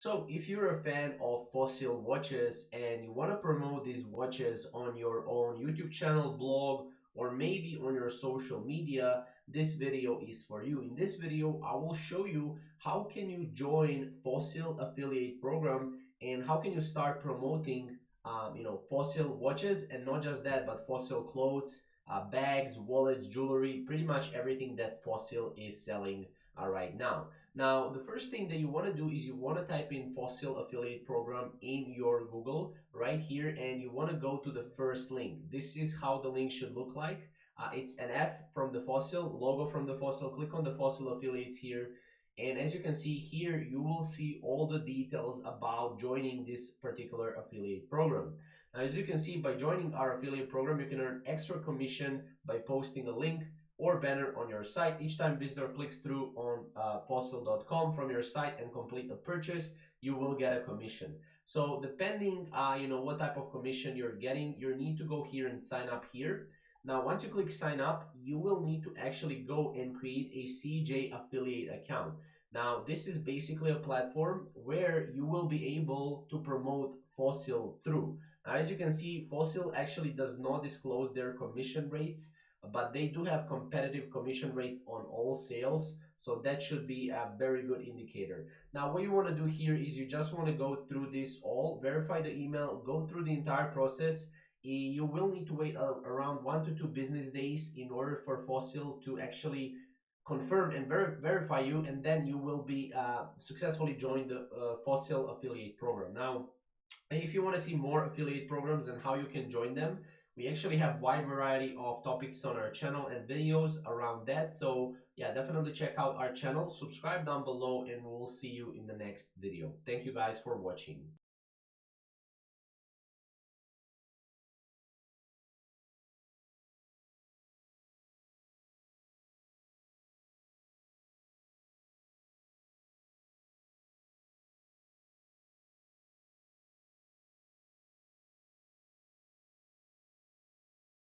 So if you're a fan of Fossil watches and you want to promote these watches on your own YouTube channel, blog, or maybe on your social media, this video is for you. In this video, I will show you how can you join Fossil affiliate program and how can you start promoting Fossil watches, and not just that, but Fossil clothes, bags, wallets, jewelry, pretty much everything that Fossil is selling right now. Now, the first thing that you want to do is you want to type in Fossil affiliate program in your Google right here, and you want to go to the first link. This is how the link should look like. It's an F from the Fossil, logo from the Fossil. Click on the Fossil affiliates here. And as you can see here, you will see all the details about joining this particular affiliate program. Now, as you can see, by joining our affiliate program, you can earn extra commission by posting a link or banner on your site. Each time visitor clicks through on fossil.com from your site and complete a purchase, you will get a commission. So depending, what type of commission you're getting, you need to go here and sign up here. Now, once you click sign up, you will need to actually go and create a CJ affiliate account. Now, this is basically a platform where you will be able to promote Fossil through. Now, as you can see, Fossil actually does not disclose their commission rates, but they do have competitive commission rates on all sales, so that should be a very good indicator. Now, what you want to do here is you just want to go through this all, verify the email, go through the entire process. You will need to wait around 1 to 2 business days in order for Fossil to actually confirm and verify you, and then you will be successfully join the Fossil affiliate program. Now, if you want to see more affiliate programs and how you can join them, we actually have wide variety of topics on our channel and videos around that. So yeah, definitely check out our channel, subscribe down below, and we'll see you in the next video. Thank you guys for watching.